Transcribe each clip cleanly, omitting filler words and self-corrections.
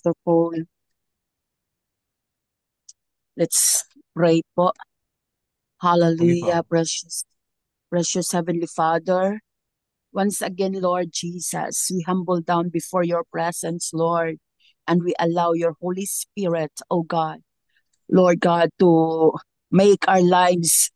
Pastor Paul. Let's pray po. Sige po. Hallelujah, precious Heavenly Father. Once again, Lord Jesus, we humble down before your presence, Lord, and we allow your Holy Spirit, oh God, Lord God, to make our lives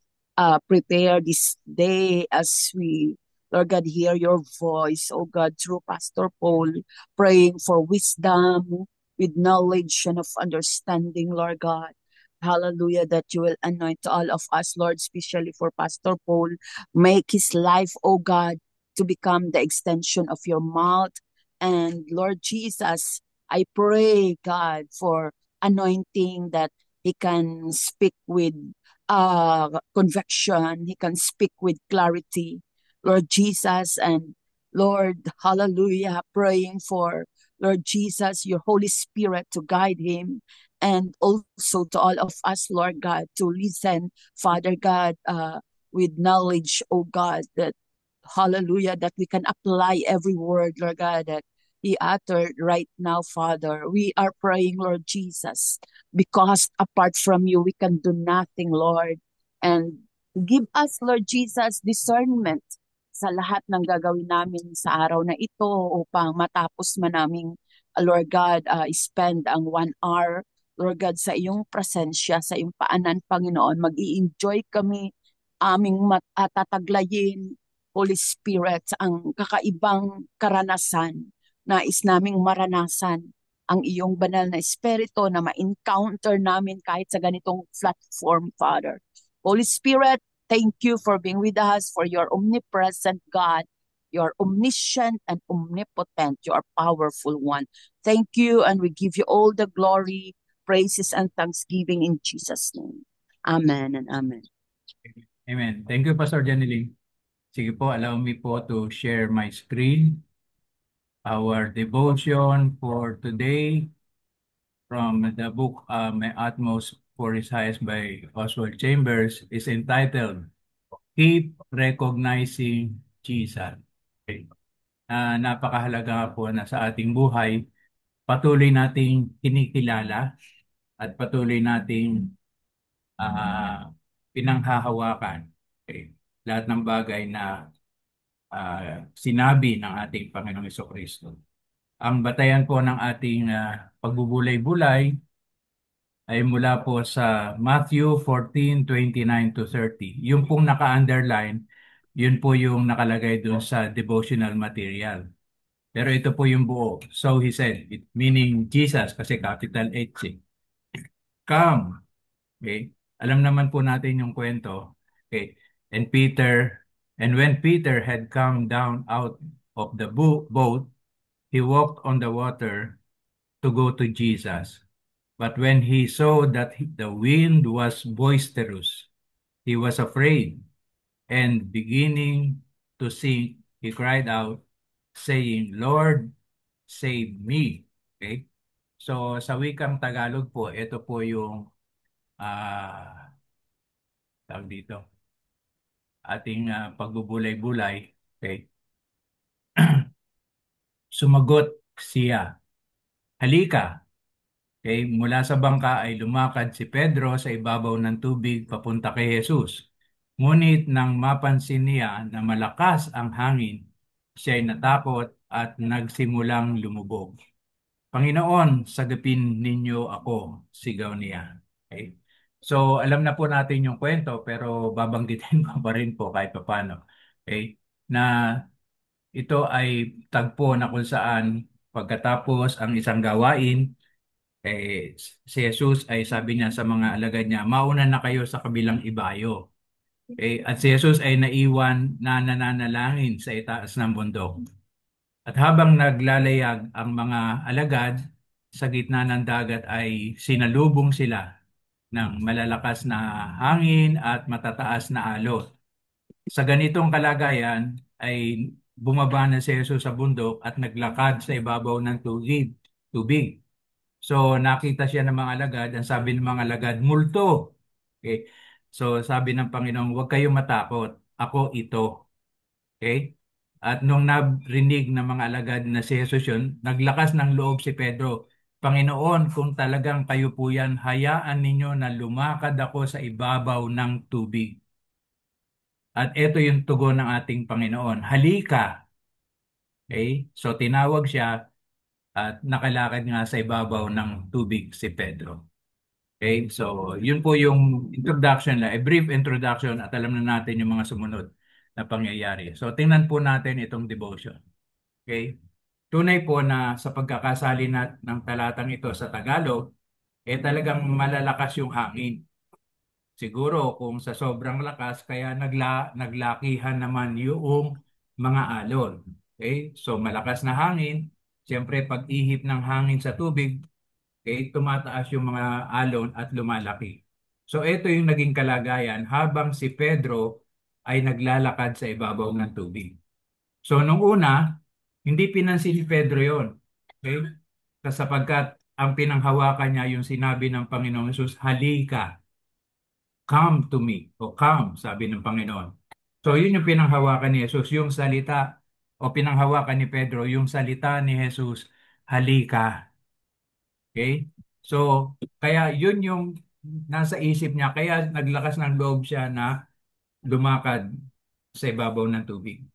prepare this day as we, Lord God, hear your voice, oh God, through Pastor Paul, praying for wisdom with knowledge and of understanding, Lord God. Hallelujah, that you will anoint all of us, Lord, especially for Pastor Paul. Make his life, oh God, to become the extension of your mouth. And Lord Jesus, I pray, God, for anointing that he can speak with conviction. He can speak with clarity. Lord Jesus, and Lord, hallelujah, praying for Lord Jesus, your Holy Spirit to guide him, and also to all of us, Lord God, to listen, Father God, with knowledge, oh God, that hallelujah, that we can apply every word, Lord God, that He uttered right now, Father. We are praying, Lord Jesus, because apart from you, we can do nothing, Lord. And give us, Lord Jesus, discernment sa lahat ng gagawin namin sa araw na ito upang matapos man namin, Lord God, spend ang 1 hour, Lord God, sa iyong presensya, sa iyong paanan, Panginoon. Mag-i-enjoy kami aming matataglayin, Holy Spirit, ang kakaibang karanasan. Nais naming maranasan ang iyong banal na espiritu na ma-encounter namin kahit sa ganitong platform, Father. Holy Spirit, thank you for being with us, for your omnipresent God. You are omniscient and omnipotent. You are powerful one. Thank you, and we give you all the glory, praises, and thanksgiving in Jesus' name. Amen and amen. Amen. Thank you, Pastor Janeline. Sige po, allow me po to share my screen. Our devotion for today from the book My Utmost for His Highest by Oswald Chambers is entitled Keep Recognizing Jesus. Okay. Napakahalaga po na sa ating buhay, patuloy nating kinikilala at patuloy nating ah, pinanghahawakan. Okay. Lahat ng bagay na sinabi ng ating Panginoong Hesukristo. Ang batayan po ng ating pagbubulay-bulay ay mula po sa Matthew 14:29 to 30. Yung pong naka-underline, yun po yung nakalagay doon sa devotional material. Pero ito po yung buo. So he said, meaning Jesus kasi capital H. Come. Okay? Alam naman po natin yung kwento. Okay? And Peter, and when Peter had come down out of the boat, he walked on the water to go to Jesus. But when he saw that the wind was boisterous, he was afraid, and beginning to sink, he cried out, saying, Lord, save me. Okay? So sa wikang Tagalog po, ito po yung tawag dito, ating pagbubulay-bulay. Okay? Sumagot siya, halika. Okay? Mula sa bangka ay lumakad si Pedro sa ibabaw ng tubig papunta kay Jesus. Ngunit nang mapansin niya na malakas ang hangin, siya ay natakot at nagsimulang lumubog. Panginoon, sagapin ninyo ako, sigaw niya. Okay? So, alam na po natin yung kwento, pero babanggitin ko pa rin po kahit paano. Okay? Na ito ay tagpo na kung saan pagkatapos ang isang gawain, si Jesus ay sabi niya sa mga alagad niya, mauna na kayo sa kabilang ibayo. At si Jesus ay naiwan na nananalangin sa itaas ng bundok. At habang naglalayag ang mga alagad sa gitna ng dagat ay sinalubong sila ng malalakas na hangin at matataas na alon. Sa ganitong kalagayan ay bumaba na si Jesus sa bundok at naglakad sa ibabaw ng tubig. So nakita siya ng mga alagad, ang sabi ng mga alagad, multo. Okay. So sabi ng Panginoon, huwag kayong matakot, ako ito. Okay? At nung narinig ng mga alagad na si Jesus yun, naglakas ng loob si Pedro Panginoon, kung talagang kayo po yan, hayaan ninyo na lumakad ako sa ibabaw ng tubig. At ito yung tugon ng ating Panginoon, halika. Okay? So tinawag siya at nakalakad nga sa ibabaw ng tubig si Pedro. Okay? So yun po yung introduction a brief introduction at alam na natin yung mga sumunod na pangyayari. So tingnan po natin itong devotion. Okay? Tunay po na sa pagkakasali ng talatang ito sa Tagalog, talagang malalakas yung hangin. Siguro kung sa sobrang lakas, kaya naglakihan naman yung mga alon. Okay? So malakas na hangin, siyempre pag ihip ng hangin sa tubig, tumataas yung mga alon at lumalaki. So ito yung naging kalagayan habang si Pedro ay naglalakad sa ibabaw ng tubig. So nung una, hindi pinansin ni Pedro yon. Okay? Sapagkat ang pinanghawakan niya yung sinabi ng Panginoong Hesus, halika. Come to me, o come, sabi ng Panginoon. So yun yung pinanghawakan ni Jesus, yung salita, o pinanghawakan ni Pedro, yung salita ni Jesus, halika. Okay? So, kaya yun yung nasa isip niya, kaya naglakas ng loob siya na lumakad sa ibabaw ng tubig.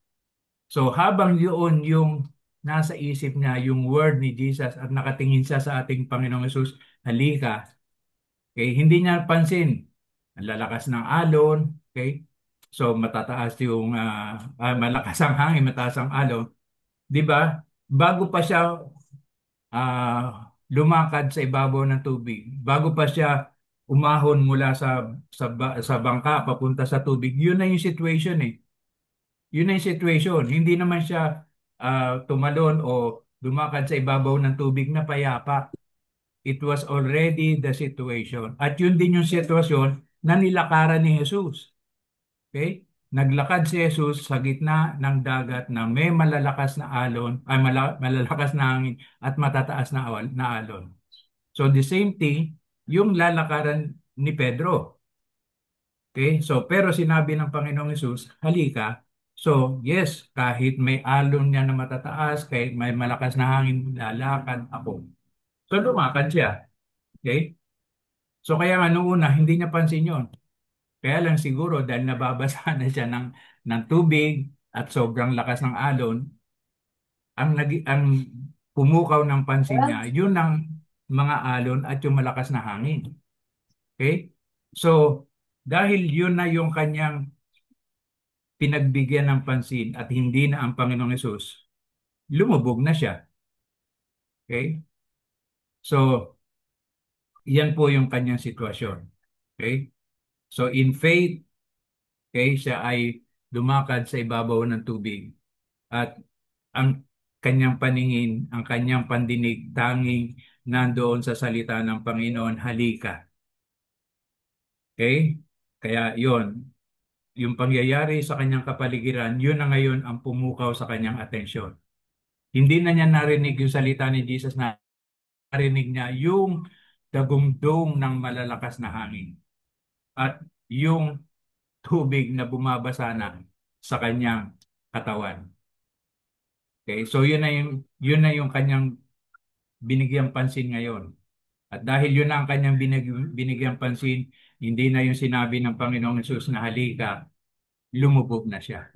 So, habang yun yung nasa isip niya, yung word ni Jesus at nakatingin siya sa ating Panginoong Jesus, halika. Okay, hindi niya pansin ang lalakas ng alon, okay? So matataas yung malakas ang hangin, mataas ang alon, 'di ba? Bago pa siya lumakad sa ibabaw ng tubig, bago pa siya umahon mula sa bangka papunta sa tubig, yun na yung situation eh. Yun na yung situation. Hindi naman siya tumalon o lumakad sa ibabaw ng tubig na payapa. It was already the situation. At yun din yung sitwasyon na nilakaran ni Jesus. Okay? Naglakad si Jesus sa gitna ng dagat na may malalakas na alon, ay malalakas na hangin at matataas na alon. So the same thing, yung lalakaran ni Pedro. Okay? So pero sinabi ng Panginoong Jesus, halika. So yes, kahit may alon niya na matataas, kahit may malakas na hangin, lalakad ako. So lumakad siya. Okay? So kaya nga noong una, hindi niya pansin yun. Kaya lang siguro dahil nababasa na siya ng tubig at sobrang lakas ng alon, ang pumukaw ng pansin niya, yun ang mga alon at yung malakas na hangin. Okay? So, dahil yun na yung kanyang pinagbigyan ng pansin at hindi na ang Panginoong Yesus, lumubog na siya. Okay? So, yan po yung kanyang sitwasyon. Okay? So, in faith, okay, siya ay lumakad sa ibabaw ng tubig. At ang kanyang paningin, ang kanyang pandinig, tanging nandoon sa salita ng Panginoon, halika. Okay? Kaya yon, yung pangyayari sa kanyang kapaligiran, yun na ngayon ang pumukaw sa kanyang atensyon. Hindi na niya narinig yung salita ni Jesus, na narinig niya yung dagumdong ng malalakas na hangin at yung tubig na bumabasa na sa kanyang katawan. Okay, so yun na yung kanyang binigyang pansin ngayon. At dahil yun na ang kanyang binigyang pansin, hindi na yung sinabi ng Panginoong Hesus na halika, lumubog na siya.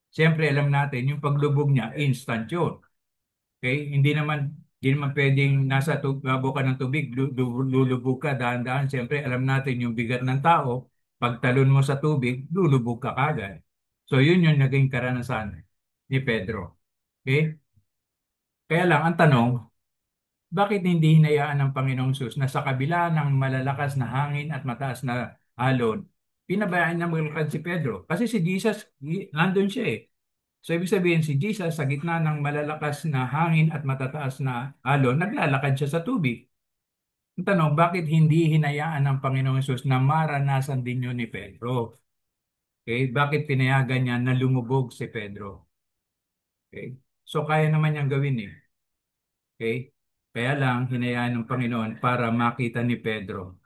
Siyempre, alam natin, yung paglubog niya, instant yun. Okay? Hindi naman pwedeng nasa babaw ka ng tubig, lulubog ka, dahan-dahan. Siyempre, alam natin yung bigat ng tao, pagtalon mo sa tubig, lulubog ka kagad. So, yun yung naging karanasan ni Pedro. Okay? Kaya lang, ang tanong, bakit hindi hinayaan ng Panginoong Sus na sa kabila ng malalakas na hangin at mataas na alon, pinabayaan niya maglakad si Pedro? Kasi si Jesus, nandun siya eh. So ibig sabihin si Jesus sa gitna ng malalakas na hangin at matataas na alon, naglalakad siya sa tubig. Ang tanong, bakit hindi hinayaan ng Panginoong Sus na maranasan din yun ni Pedro? Okay? Bakit pinayagan niya na lumubog si Pedro? Okay? So kaya naman niyang gawin eh. Okay? Kaya lang hinayaan ng Panginoon para makita ni Pedro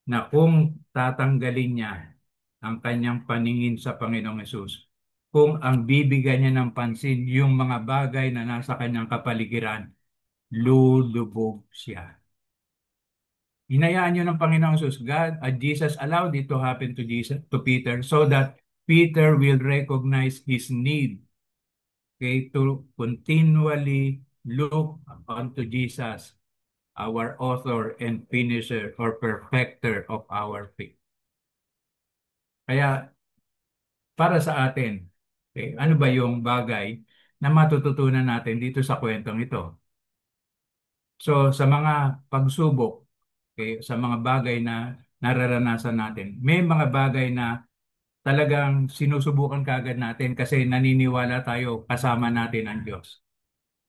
na kung tatanggalin niya ang kanyang paningin sa Panginoong Yesus, kung ang bibigyan niya ng pansin yung mga bagay na nasa kanyang kapaligiran, lulubog siya. Hinayaan niyo ng Panginoong Jesus, God, Jesus allowed it to happen to Jesus, to Peter, so that Peter will recognize his need, okay, to continually look unto Jesus, our author and finisher or perfecter of our faith. Kaya para sa atin, okay, ano ba yung bagay na matututunan natin dito sa kwentong ito? So, sa mga pagsubok, okay, sa mga bagay na nararanasan natin, may mga bagay na talagang sinusubukan kaagad natin kasi naniniwala tayo kasama natin ang Diyos.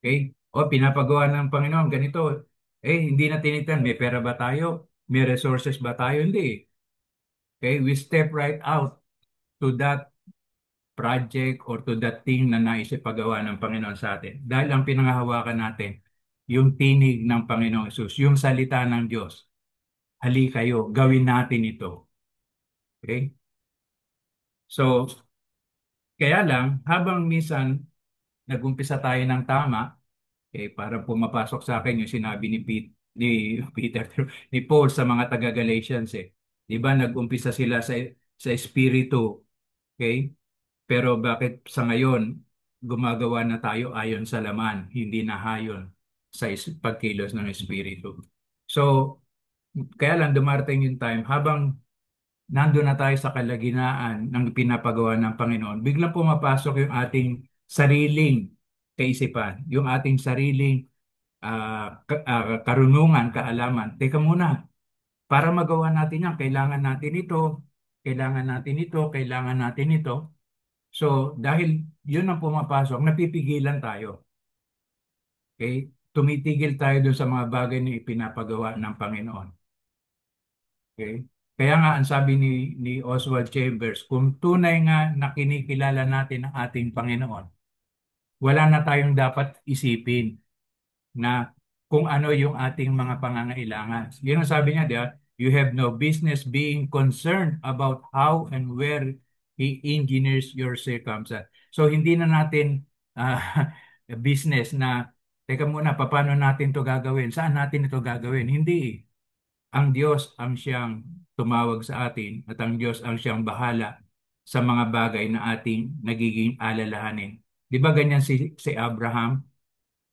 Okay? O pinapagawa ng Panginoon ganito, hindi na tinitan, may pera ba tayo? May resources ba tayo? Hindi. Okay? We step right out to that project or to that thing na naisipagawa ng Panginoon sa atin. Dahil ang pinangahawakan natin, yung tinig ng Panginoong Yesus, yung salita ng Diyos. Hali kayo, gawin natin ito. Okay? So, kaya lang, habang minsan nag-umpisa tayo ng tama, parang pumapasok sa akin yung sinabi ni Peter, ni Paul sa mga taga-Galatians eh. Di ba, nag-umpisa sila sa espiritu, okay? Pero bakit sa ngayon, gumagawa na tayo ayon sa laman, hindi na ayon sa pagkilos ng espiritu. So, kaya lang dumarating yung time, habang nandun na tayo sa kalaginaan ng pinapagawa ng Panginoon, biglang pumapasok yung ating sariling kaisipan, yung ating sariling karunungan, kaalaman. Teka muna, para magawa natin yan, kailangan natin ito, kailangan natin ito, kailangan natin ito. So, dahil yun ang pumapasok, napipigilan tayo. Okay? Tumitigil tayo dun sa mga bagay na ipinapagawa ng Panginoon. Okay? Kaya nga, ang sabi ni Oswald Chambers, kung tunay nga na kinikilala natin ang ating Panginoon, wala na tayong dapat isipin na kung ano yung ating mga pangangailangan. Yun ang sabi niya, di ba? You have no business being concerned about how and where He engineers your circumstance. So, hindi na natin ah, business na, teka muna, paano natin to gagawin? Saan natin ito gagawin? Hindi. Ang Diyos ang siyang tumawag sa atin at ang Diyos ang siyang bahala sa mga bagay na ating nagiging alalahanin. Di ba ganyan si Abraham?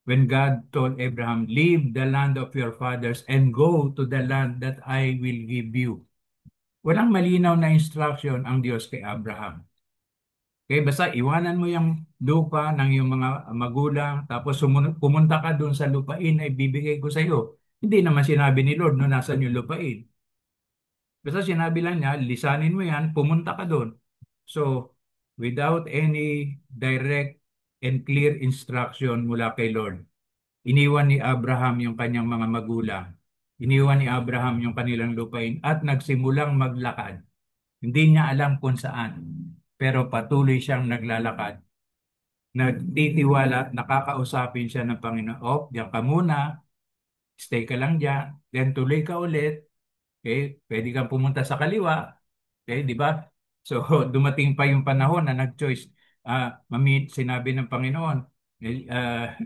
When God told Abraham, leave the land of your fathers and go to the land that I will give you. Walang malinaw na instruction ang Diyos kay Abraham. Okay, basta iwanan mo yung lupa ng iyong mga magulang, tapos pumunta ka doon sa lupain na ibibigay ko sa iyo. Hindi naman sinabi ni Lord no nasan yung lupain. Basta sinabi lang niya, lisanin mo yan, pumunta ka doon. So, without any direct and clear instruction mula kay Lord, iniwan ni Abraham yung kanyang mga magulang. Iniwan ni Abraham yung kanilang lupain at nagsimulang maglakad. Hindi niya alam kung saan, pero patuloy siyang naglalakad. Nagtitiwala, nakakausapin siya ng Panginoon. Oh, diyan ka muna, stay ka lang diyan, then tuloy ka ulit. Okay, pwede kang pumunta sa kaliwa. Okay, di ba? So, dumating pa yung panahon na nag-choice. Sinabi ng Panginoon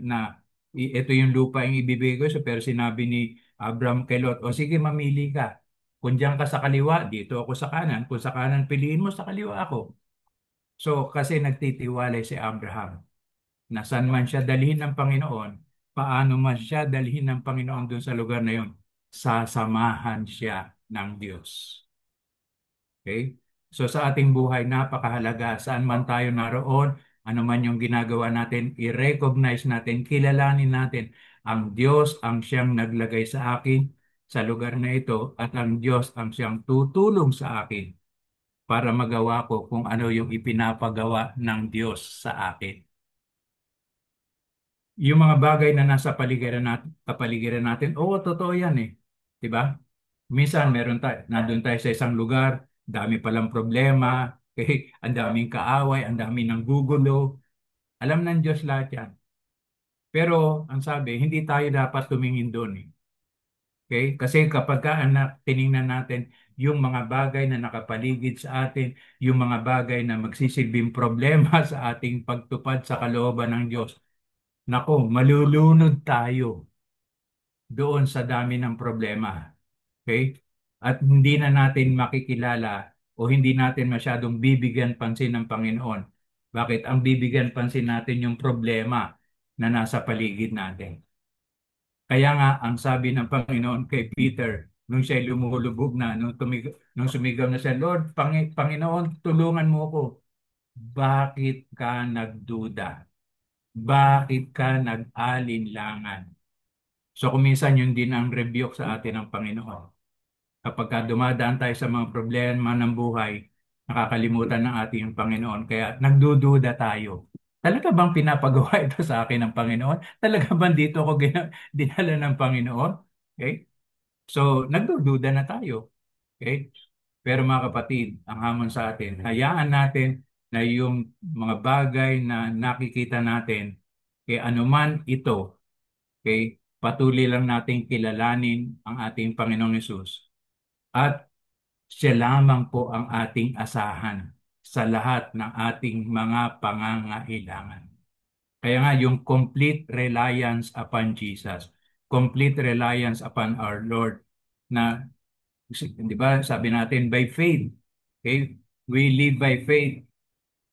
na ito yung lupa yung ibibigay ko. So, pero sinabi ni Abraham kay Lot, o sige, mamili ka. Kung diyan ka sa kaliwa, dito ako sa kanan. Kung sa kanan, piliin mo sa kaliwa ako. So, kasi nagtitiwalay si Abraham na saan man siya dalhin ng Panginoon, paano man siya dalhin ng Panginoon doon sa lugar na yun, sasamahan siya ng Diyos. Okay? So sa ating buhay, napakahalaga. Saan man tayo naroon, ano man yung ginagawa natin, i-recognize natin, kilalanin natin ang Diyos ang siyang naglagay sa akin sa lugar na ito at ang Diyos ang siyang tutulong sa akin para magawa ko kung ano yung ipinapagawa ng Diyos sa akin. Yung mga bagay na nasa kapaligiran natin, oo, totoo yan eh. 'Di ba? Minsan nandun tayo sa isang lugar, dami palang problema, ang daming kaaway, ang daming nanggugulo. Alam ng Diyos lahat yan. Pero ang sabi, hindi tayo dapat tumingin doon eh. Okay? Kasi kapag tiningnan natin yung mga bagay na nakapaligid sa atin, yung mga bagay na magsisilbing problema sa ating pagtupad sa kalooban ng Diyos, nako, malulunod tayo. doon sa dami ng problema. Okay? At hindi na natin makikilala o hindi natin masyadong bibigyan pansin ng Panginoon. Bakit? Ang bibigyan pansin natin yung problema na nasa paligid natin. Kaya nga, ang sabi ng Panginoon kay Peter, nung siya lumulubog na, nung sumigaw na siya, Lord, Panginoon, tulungan mo ako. Bakit ka nagduda? Bakit ka nag-alinlangan? So kung minsan yun din ang rebuke sa atin ng Panginoon. Kapag ka dumadaan tayo sa mga problema ng buhay, nakakalimutan ng ating Panginoon. Kaya nagdududa tayo. Talaga bang pinapagawa ito sa akin ng Panginoon? Talaga bang dito ako dinala ng Panginoon? Okay? So, nagdududa na tayo. Okay? Pero mga kapatid, ang hamon sa atin, hayaan natin na yung mga bagay na nakikita natin, anuman ito, okay, patuloy lang nating kilalanin ang ating Panginoong Yesus. At siya lamang po ang ating asahan sa lahat ng ating mga pangangailangan. Kaya nga yung complete reliance upon Jesus, complete reliance upon our Lord na, di ba, sabi natin by faith. Okay? We live by faith.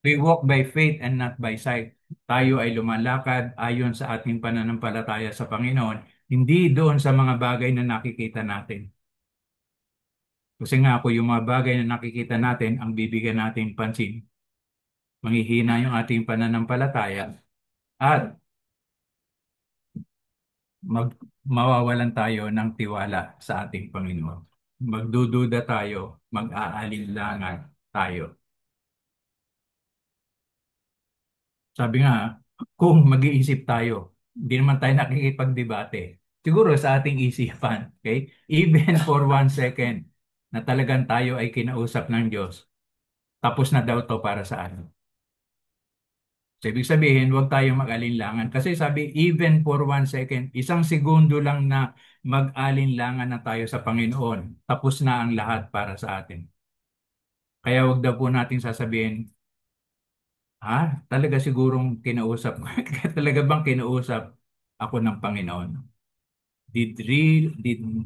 We walk by faith and not by sight. Tayo ay lumalakad ayon sa ating pananampalataya sa Panginoon, hindi doon sa mga bagay na nakikita natin. Kasi nga po yung mga bagay na nakikita natin ang bibigyan natin pansin. Manghihina yung ating pananampalataya at mag mawawalan tayo ng tiwala sa ating Panginoon. Magdududa tayo, mag-aalinlangan tayo. Sabi nga, kung mag-iisip tayo, hindi naman tayo nakikipagdebate. Siguro sa ating isipan, okay? Even for 1 second na talagang tayo ay kinausap ng Diyos, tapos na daw to para sa ano. So, ibig sabihin, huwag tayong mag-alinlangan. Kasi sabi, even for 1 second, 1 segundo lang na mag-alinlangan na tayo sa Panginoon, tapos na ang lahat para sa atin. Kaya huwag daw po natin sasabihin, talaga sigurong kinausap, talaga bang kinausap ako ng Panginoon? Did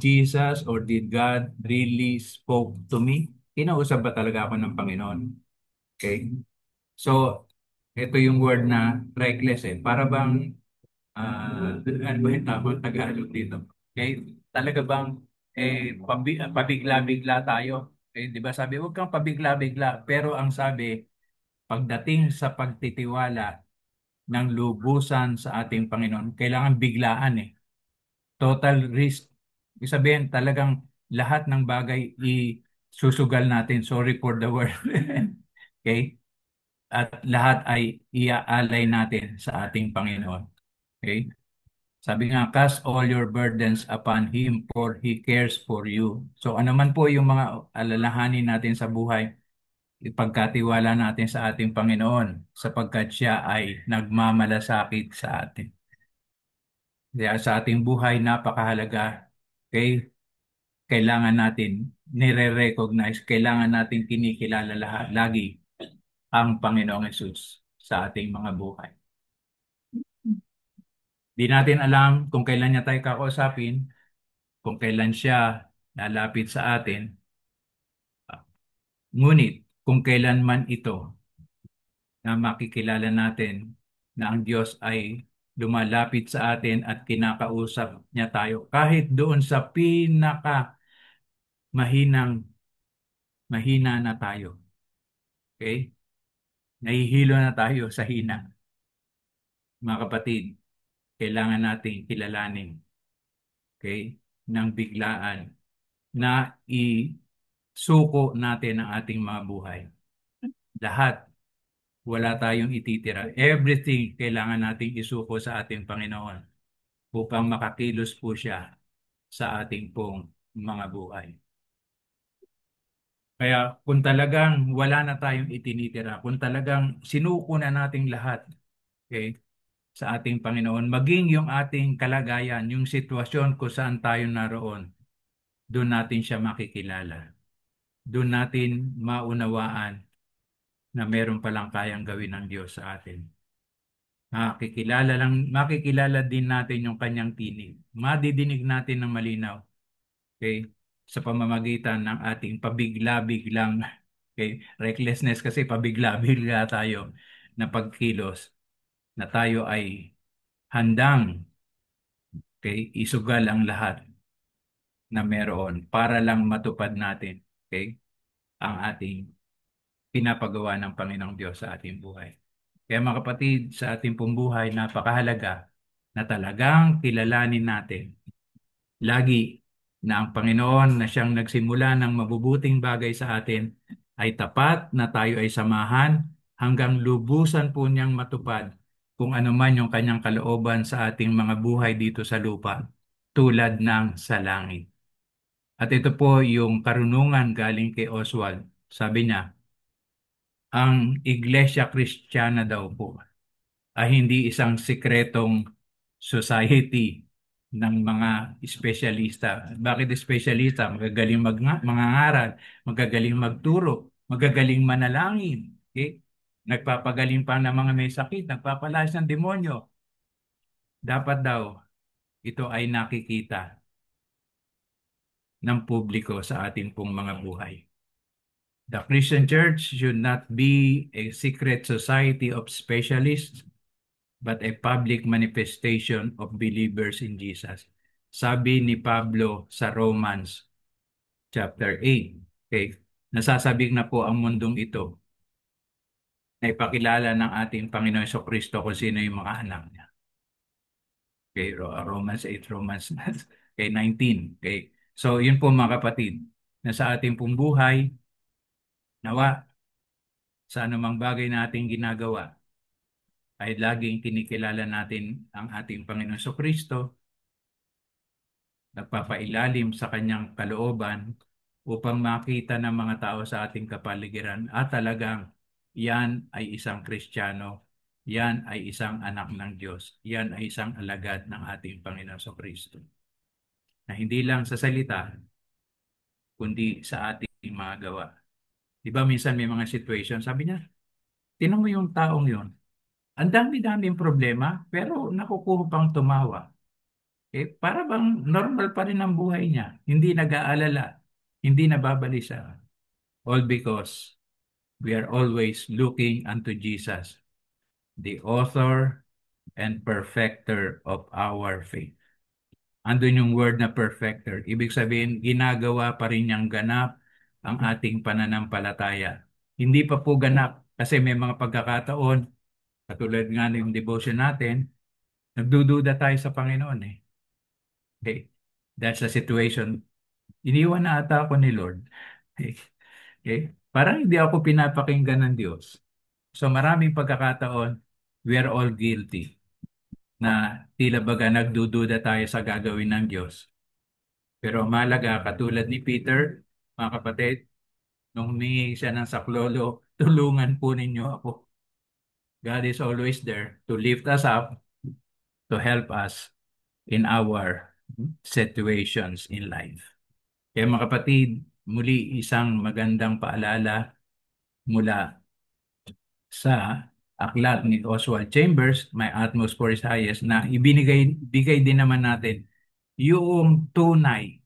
Jesus or did God really spoke to me? Kinausap ba talaga ako ng Panginoon? Okay? So, ito yung word na reckless eh. Para bang, ano ba yung tamang Tagalog dito? Okay? Talaga bang pabigla-bigla tayo? Okay? Di ba sabi, huwag kang pabigla-bigla. Pero ang sabi, pagdating sa pagtitiwala ng lubusan sa ating Panginoon, kailangan biglaan eh. Total risk. Ibig sabihin, talagang lahat ng bagay isusugal natin. Sorry for the word. Okay? At lahat ay iaalay natin sa ating Panginoon. Okay? Sabi nga, cast all your burdens upon Him for He cares for you. So ano man po yung mga alalahanin natin sa buhay, ipagkatiwala natin sa ating Panginoon sapagkat Siya ay nagmamalasakit sa atin. Kaya sa ating buhay, napakahalaga. Okay? Kailangan natin nire-recognize, kailangan natin kinikilala lahat, lagi ang Panginoong Yesus sa ating mga buhay. Di natin alam kung kailan niya tayo kakausapin, kung kailan siya lalapit sa atin. Ngunit kung kailan man ito na makikilala natin na ang Diyos ay lumalapit sa atin at kinakausap niya tayo kahit doon sa pinaka mahina na tayo. Okay? Nahihilo na tayo sa hina. Mga kapatid, kailangan nating kilalanin, okay, ng biglaan na isuko natin ang ating mga buhay. Lahat, wala tayong ititira. Everything kailangan nating isuko sa ating Panginoon upang makakilos po siya sa ating pong mga buhay. Kaya kung talagang wala na tayong itinitira, kung talagang sinuko na nating lahat, okay, sa ating Panginoon, maging yung ating kalagayan, yung sitwasyon kung saan tayo naroon, doon natin siya makikilala. Doon natin maunawaan na meron palang kayang gawin ng Diyos sa atin. makikilala din natin yung kanyang tinig. Madidinig natin ng malinaw, okay? Sa pamamagitan ng ating pabigla-biglang, okay? Recklessness kasi pabigla-bigla tayo na pagkilos, na tayo ay handang, okay, isugal ang lahat na meron para lang matupad natin, okay, ang ating pinapagawa ng Panginoong Diyos sa ating buhay. Kaya mga kapatid, sa ating pong buhay, napakahalaga na talagang kilalanin natin lagi na ang Panginoon na siyang nagsimula ng mabubuting bagay sa atin ay tapat na tayo ay samahan hanggang lubusan po niyang matupad kung ano man yung kanyang kalooban sa ating mga buhay dito sa lupa, tulad ng sa langit. At ito po yung karunungan galing kay Oswald. Sabi niya, ang Iglesia Kristiyana daw po ay hindi isang sikretong society ng mga espesyalista. Bakit espesyalista? Magagaling mangangaral, magagaling magturo, magagaling manalangin. Okay? Nagpapagaling pa ng mga may sakit, nagpapalayas ng demonyo. Dapat daw ito ay nakikita ng publiko sa ating pong mga buhay. The Christian Church should not be a secret society of specialists, but a public manifestation of believers in Jesus. Sabi ni Pablo sa Romans chapter 8. Okay? Nasasabik na po ang mundong ito na ipakilala ng ating Panginoon Kristo kung sino yung mga anak niya. Okay, Romans 8, Romans okay, 19. Okay. So, yun po mga kapatid, na sa ating pong buhay, nawa, sa anumang bagay na ating ginagawa, ay laging kinikilala natin ang ating Panginoon Kristo, nagpapailalim sa kanyang kalooban upang makita ng mga tao sa ating kapaligiran at talagang yan ay isang Kristiyano, yan ay isang anak ng Diyos, yan ay isang alagad ng ating Panginoon Kristo. Na hindi lang sa salita, kundi sa ating mga gawa. Di ba minsan may mga situation, sabi niya, tinan mo yung taong yun, ang dami-daming problema, pero nakukuha pang tumawa. Para bang normal pa rin ang buhay niya. Hindi nag-aalala, hindi nababalisa. All because we are always looking unto Jesus, the author and perfecter of our faith. Andun yung word na perfecter. Ibig sabihin, ginagawa pa rin niyang ganap ang ating pananampalataya. Hindi pa po ganap kasi may mga pagkakataon, katulad nga ng devotion natin, nagdududa tayo sa Panginoon eh. Okay. That's the situation. Iniwan na ata ako ni Lord. Okay. Okay? Parang hindi ako pinapakinggan ng Diyos. So maraming pagkakataon, we are all guilty na tila baga nagdududa tayo sa gagawin ng Diyos. Pero mahalaga, katulad ni Peter, mga kapatid, nung humingi siya ng saklolo, tulungan po ninyo ako. God is always there to lift us up, to help us in our situations in life. Kaya mga kapatid, muli isang magandang paalala mula sa aklat ni Oswald Chambers, My Utmost for His Highest, na bigay din naman natin yung tunay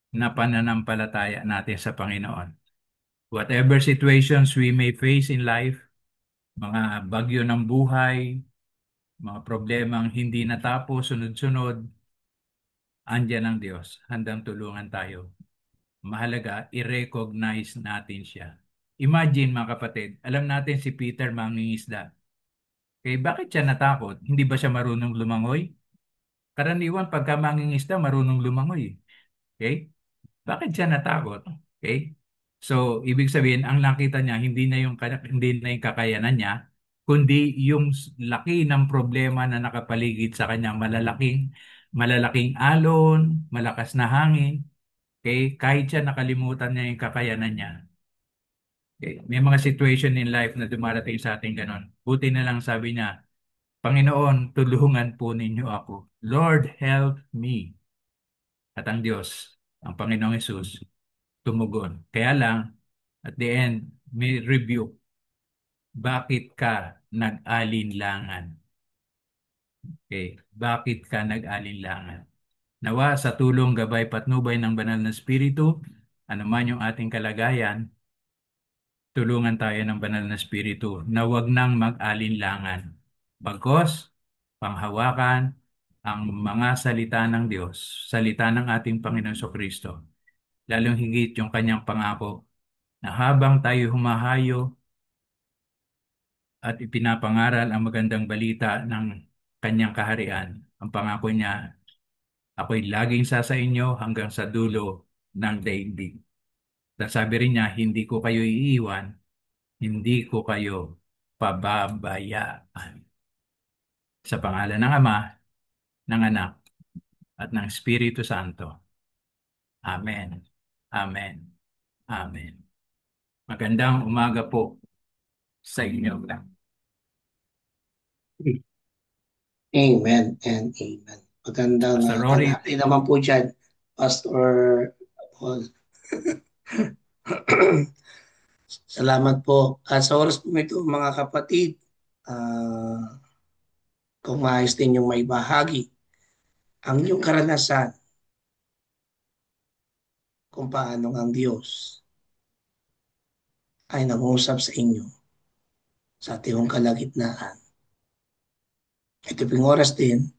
na pananampalataya natin sa Panginoon. Whatever situations we may face in life, mga bagyo ng buhay, mga problemang hindi natapos, sunod-sunod, andyan ang Diyos, handang tulungan tayo. Mahalaga, i-recognize natin siya. Imagine mga kapatid, alam natin si Peter mangingisda. Bakit siya natakot? Hindi ba siya marunong lumangoy? Karaniwan pagka mangingisda, marunong lumangoy. Okay? Bakit siya natakot? Okay? So, ibig sabihin, ang nakita niya, hindi na yung kakayanan niya, kundi yung laki ng problema na nakapaligid sa kanya, malalaking alon, malakas na hangin. Okay? Kahit siya nakalimutan niya yung kakayanan niya. Okay? May mga situation in life na dumarating sa ating ganon. Buti na lang sabi niya, Panginoon, tulungan po ninyo ako. Lord, help me. At ang Diyos, ang Panginoong Hesus, tumugon. Kaya lang, at the end, may review. Bakit ka nag-alinlangan? Bakit ka nag-alinlangan? Nawa sa tulong gabay patnubay ng banal na Espiritu, anuman yung ating kalagayan, tulungan tayo ng banal na Espiritu na wag nang mag-alinlangan. Bagkus, panghawakan ang mga salita ng Diyos, salita ng ating Panginoon Kristo, lalong higit yung kanyang pangako na habang tayo humahayo at ipinapangaral ang magandang balita ng kanyang kaharian, ang pangako niya, ako'y laging sa inyo hanggang sa dulo ng daigdig. At sabi rin niya, hindi ko kayo iiwan, hindi ko kayo pababayaan. Sa pangalan ng Ama, ng Anak, at ng Espiritu Santo. Amen. Amen. Amen. Magandang umaga po sa inyo. Amen and amen. Magandang Pastor Rory. tanghali naman po dyan, Pastor Paul. Salamat po. Sa oras po ito, mga kapatid, kung maayos din yung may bahagi, ang inyong karanasan kung paano ang Diyos ay nangusap sa inyo sa ating kalagitnaan. Ito pong oras din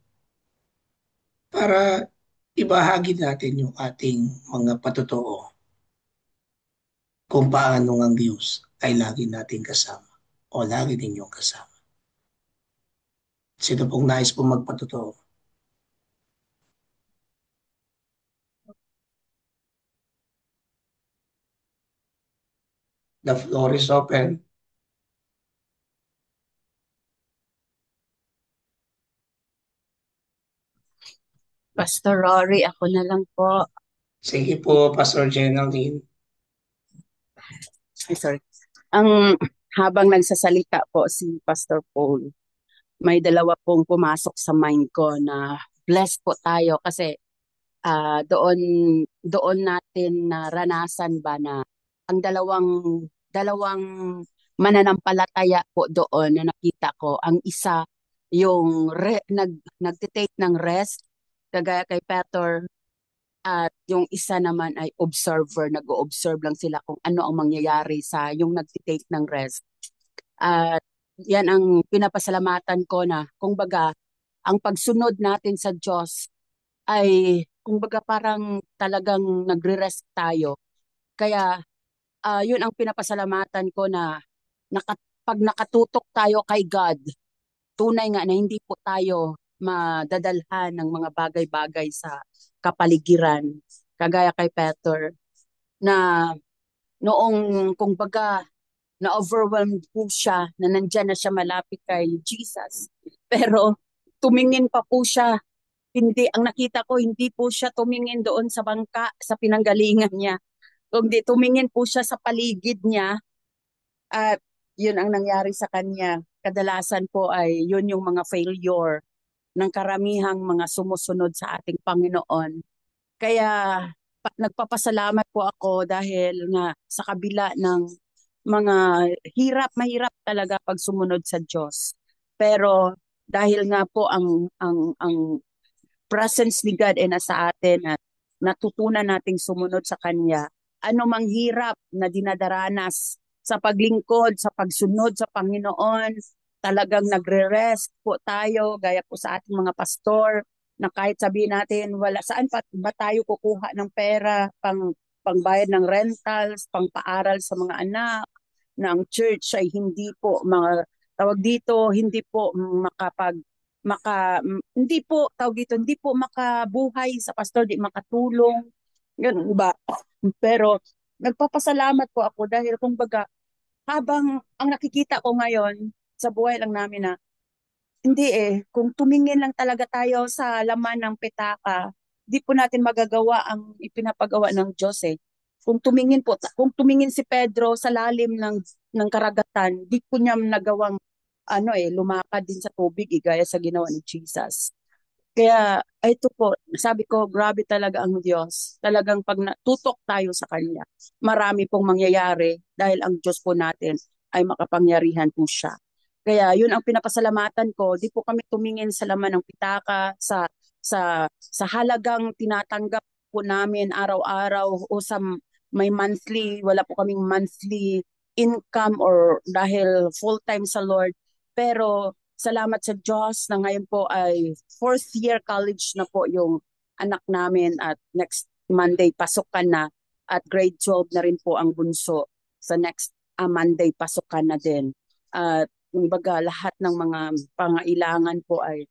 para ibahagi natin yung ating mga patotoo kung paano ang Diyos ay lagi nating kasama o lagi ninyong kasama. Sino pong nais pong magpatotoo? The floor is open. Pastor Rory, ako na lang po. Sige po, Pastor Geraldine. Sorry. Habang nagsasalita po si Pastor Paul, may dalawa pong pumasok sa mind ko na blessed po tayo kasi doon natin naranasan ba na ang dalawang mananampalataya po doon na nakita ko. Ang isa yung nagtitake ng rest kagaya kay Peter, at yung isa naman ay observer, nag-o-observe lang sila kung ano ang mangyayari sa yung nagtitake ng rest. At yan ang pinapasalamatan ko na kung baga ang pagsunod natin sa Diyos ay kung baga parang talagang nagre-rest tayo. Kaya yun ang pinapasalamatan ko na pag nakatutok tayo kay God, tunay nga na hindi po tayo madadalhan ng mga bagay-bagay sa kapaligiran. Kagaya kay Peter na noong kung baga na-overwhelmed po siya na nandyan na siya malapit kay Jesus. Pero tumingin pa po siya. Hindi, ang nakita ko, hindi po siya tumingin doon sa bangka, sa pinanggalingan niya. Kundi tumingin po siya sa paligid niya at yun ang nangyari sa kanya. Kadalasan po ay yun yung mga failure ng karamihang mga sumusunod sa ating Panginoon. Kaya nagpapasalamat po ako dahil nga sa kabila ng mga mahirap talaga pag sumunod sa Diyos. Pero dahil nga po ang presence ni God ay nasa atin at natutunan nating sumunod sa Kanya, ano mang hirap na dinadaranas sa paglingkod, sa pagsunod sa Panginoon, talagang nagre-rest po tayo, gaya po sa ating mga pastor, na kahit sabihin natin, wala, saan pa ba tayo kukuha ng pera, pangbayad ng rentals, pangpaaral sa mga anak, na ang church ay hindi po mga tawag dito, hindi po hindi po tawag dito, hindi po makabuhay sa pastor, di makatulong. Ganun ba? Pero nagpapasalamat po ako dahil kumbaga habang ang nakikita ko ngayon sa buhay lang namin na hindi kung tumingin lang talaga tayo sa laman ng petaka, di po natin magagawa ang ipinapagawa ng Diyos eh. Kung tumingin si Pedro sa lalim ng karagatan, di po niya nagawang lumakad din sa tubig gaya sa ginawa ni Jesus. Kaya ito po, sabi ko, grabe talaga ang Diyos. Talagang pag natutok tayo sa Kanya, marami pong mangyayari dahil ang Diyos po natin ay makapangyarihan po siya. Kaya yun ang pinapasalamatan ko. Di po kami tumingin sa laman ng pitaka, sa halagang tinatanggap po namin araw-araw o sa may monthly, wala po kaming monthly income or dahil full-time sa Lord. Pero salamat sa Diyos na ngayon po ay fourth year college na po yung anak namin at next Monday pasukan na at grade 12 na rin po ang bunso. Sa next Monday pasukan na din. At kumbaga lahat ng mga pangailangan po ay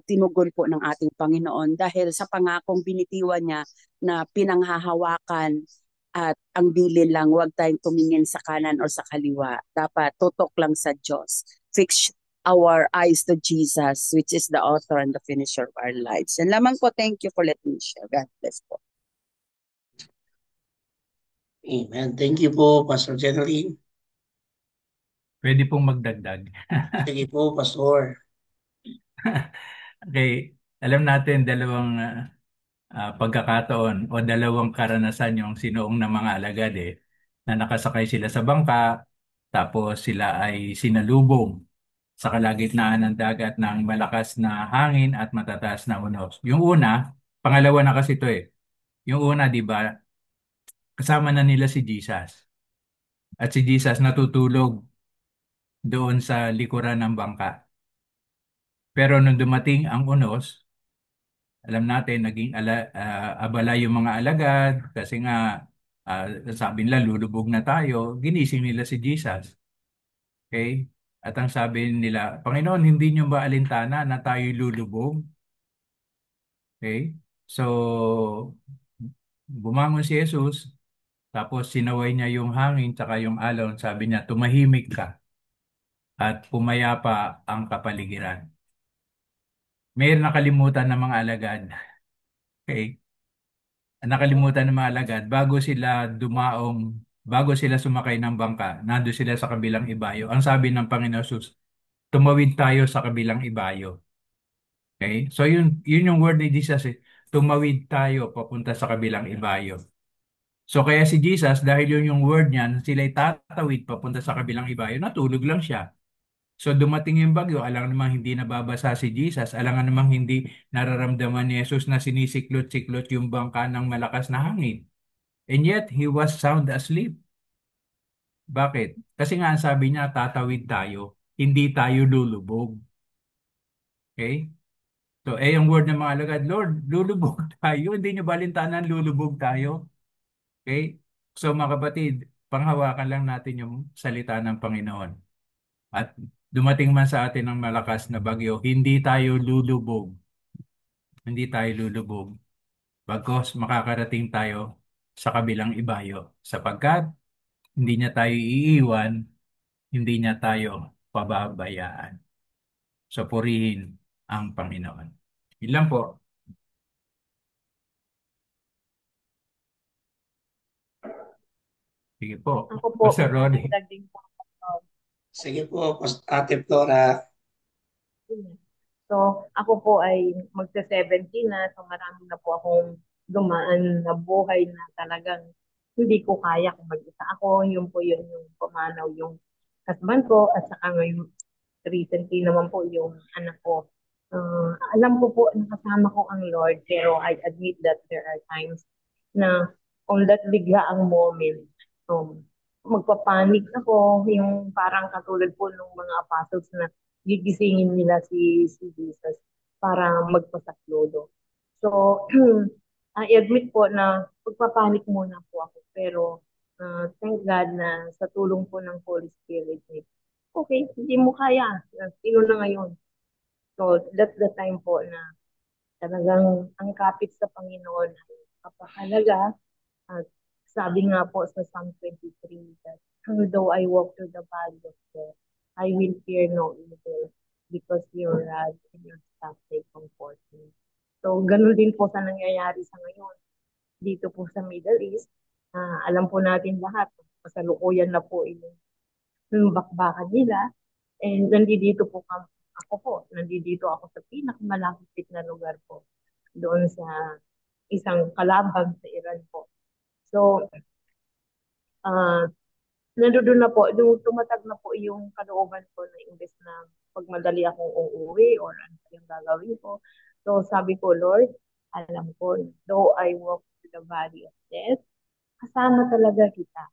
tinugon po ng ating Panginoon dahil sa pangakong binitiwan niya na pinanghahawakan at ang bilin lang, huwag tayong tumingin sa kanan o sa kaliwa. Dapat tutok lang sa Diyos. Fix our eyes to Jesus, which is the author and the finisher of our lives. And lamang po, thank you for letting me share. God bless po. Amen. Thank you po, Pastor Jeneline. Pwede pong magdagdag. Sige po, Pastor. Okay, alam natin dalawang pagkakataon o dalawang karanasan yung sinuong ng mga alagad na nakasakay sila sa bangka tapos sila ay sinalubong sa kalagitnaan ng dagat ng malakas na hangin at matataas na unos. Yung una, pangalawa na kasi ito Yung una, di ba, kasama na nila si Jesus. At si Jesus natutulog doon sa likuran ng bangka. Pero nung dumating ang unos, alam natin, naging abala yung mga alagad kasi nga ah, sabi nila lulubog na tayo, ginising nila si Jesus. Okay? At ang sabi nila, Panginoon, hindi niyo ba alintana na tayo lulubog? Okay? So, bumangon si Jesus, tapos sinaway niya yung hangin tsaka yung alon, sabi niya, tumahimik ka at pumayapa ang kapaligiran. May nakalimutan ng mga alagad. Okay? Nakalimutan ng mga alagad bago sila sumakay ng bangka, nando sila sa kabilang ibayo. Ang sabi ng Panginoon Jesus, tumawid tayo sa kabilang ibayo. Okay? So yun yung word ni Jesus tumawid tayo papunta sa kabilang ibayo. So kaya si Jesus, dahil yun yung word niya, sila'y tatawid papunta sa kabilang ibayo, natulog lang siya. So dumating yung bagyo, alam namang hindi nababasa si Jesus, alam nga namang hindi nararamdaman ni Jesus na sinisiklot-siklot yung bangka ng malakas na hangin. And yet, he was sound asleep. Bakit? Kasi nga ang sabi niya, tatawid tayo, hindi tayo lulubog. Okay? So, yung word ng mga alagad, Lord, lulubog tayo, hindi niyo balintanan, lulubog tayo. Okay? So, mga kapatid, panghawakan lang natin yung salita ng Panginoon. At dumating man sa atin ng malakas na bagyo, hindi tayo lulubog. Hindi tayo lulubog. Bagkos makakarating tayo sa kabilang ibayo. Sapagkat hindi niya tayo iiwan, hindi niya tayo pababayaan. So purihin ang Panginoon. Ilan po? Sige po. Ako po, Pastor Ronnie. magdagdag din po. Sige po, Ate Flora. So, ako po ay magsa-70 na. So, marami na po akong dumaan na buhay na talagang hindi ko kaya kung mag-isa ako. Yun po yun yung pumanaw yung husband ko at saka ngayon recently naman po yung anak ko. Alam ko po nakasama ko ang Lord pero I admit that there are times na on that biglaang moment, magpapanik ako, yung parang katulad po ng mga apostles na gigisingin nila si Jesus para magpasaklodo. So, I admit po na magpapanik muna po ako. Pero, thank God na sa tulong po ng Holy Spirit, okay, hindi mo kaya. Sino na ngayon? So, that's the time po na talagang ang kapit sa Panginoon ay kapahalaga. At sabi nga po sa Psalm 23 that though I walk through the valley of death, I will fear no evil because your rod and your staff they comfort me. So, ganun din po sa nangyayari sa ngayon. Dito po sa Middle East, alam po natin lahat, kasalukuyan na po yung bakbakan nila. And nandito ako sa pinakamalapit na lugar po, doon sa isang kalabang sa Iran po. So, nandoon na po, tumatag na po yung kalooban ko na imbes na pag madali akong uuwi or ano pa yung gagawin ko. So sabi ko, Lord, alam ko, though I walk through the valley of death, kasama talaga kita.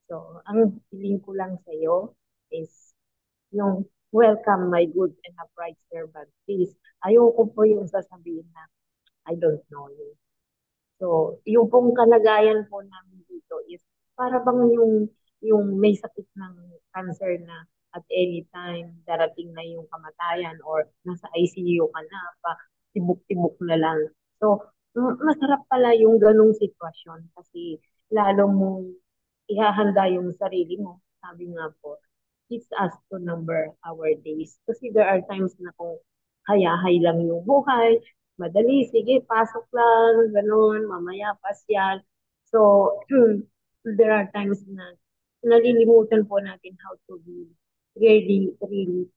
So, ang hiling ko lang sa'yo is yung welcome my good and upright servant. Please, ayoko po yung sasabihin na I don't know you. So, yung pong kalagayan po namin dito is para bang yung may sakit ng cancer na at any time darating na yung kamatayan or nasa ICU ka na pa tibok-tibok na lang. So, masarap pala yung ganong sitwasyon kasi lalo mong ihahanda yung sarili mo. Sabi nga po, teach us to number our days. Kasi there are times na kung hayahay lang yung buhay, madali, sige, pasok lang, ganun, mamaya pasyan. So, there are times na nalilimutan po natin how to be really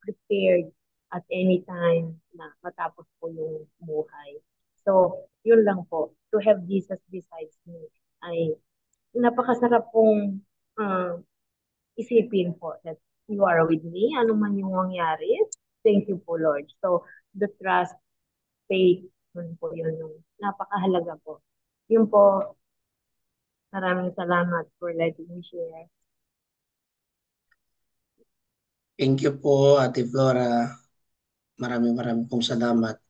prepared at any time na matapos po yung buhay. So, yun lang po. To have Jesus besides me ay napakasarap pong uh, isipin po that you are with me, ano man yung mangyari. Thank you po, Lord. So, the trust, faith, yun po yun yung napakahalaga po. Yun po, maraming salamat for letting me share. Thank you po, Ate Flora. Maraming pong salamat.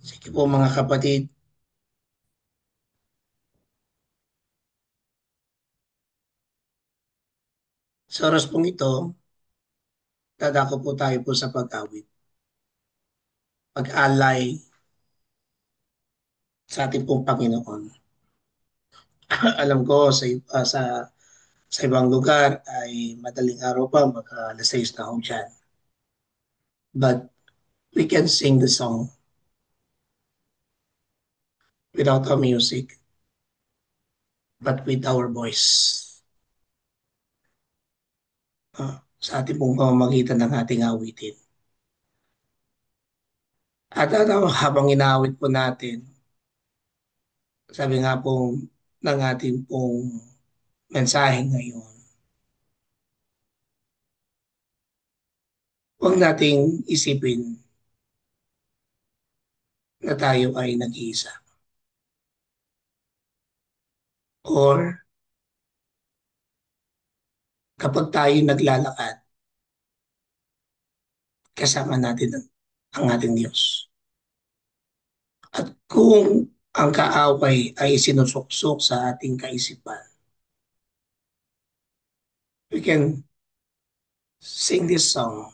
Sige po mga kapatid. Sa oras pong ito, dadako po tayo po sa pag-awit. Pag-alay sa ating pong Panginoon. Alam ko sa ibang lugar ay madaling araw pa, mag-alas 6 na ho dyan. But we can sing the song without a music, but with our voice. Sa ating pong pamamagitan ng ating awitin. At habang inaawit po natin, sabi nga po ng ating pong mensahe ngayon, huwag nating isipin na tayo ay nag-iisa. Or kapag tayo naglalakad, kasama natin ang ating Diyos. At kung ang kaaway ay sinusuksok sa ating kaisipan, we can sing this song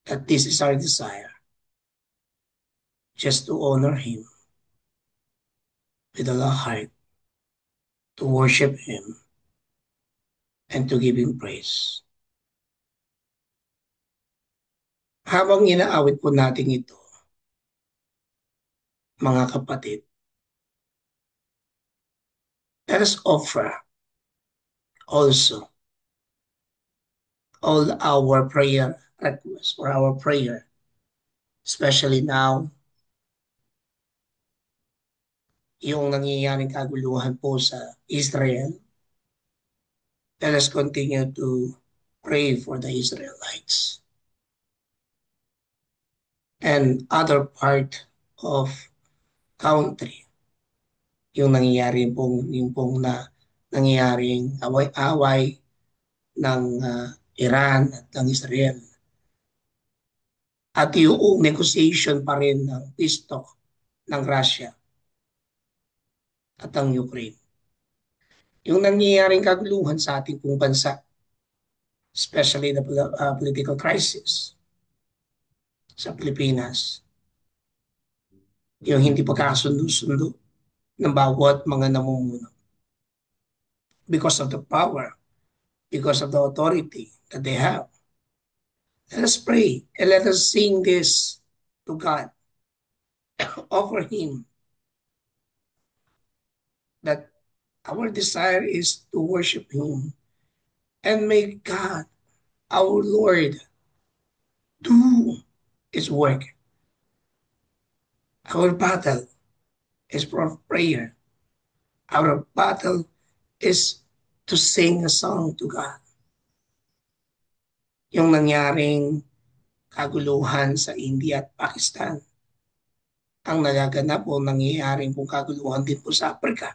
that this is our desire, just to honor Him with all our heart, to worship Him, and to give Him praise. Habang inaawit po natin ito, mga kapatid, let us offer also all our prayer requests or our prayer, especially now, yung nangyayaring kaguluhan po sa Israel. Let us continue to pray for the Israelites and other part of country. Yung nangyayaring away-away ng Iran at ng Israel. At yung negotiation pa rin ng peace talk ng Russia at ang Ukraine. Yung nangyayaring kaguluhan sa ating pong bansa, especially the political crisis sa Pilipinas, yung hindi pagkakasundo-sundo ng bawat mga namumuno because of the power, because of the authority that they have. Let us pray and let us sing this to God. Offer Him that our desire is to worship Him and may God, our Lord, do His work. Our battle is for prayer. Our battle is to sing a song to God. Yung nangyaring kaguluhan sa India at Pakistan, ang nagaganap o nangyayaring kung kaguluhan din po sa Africa.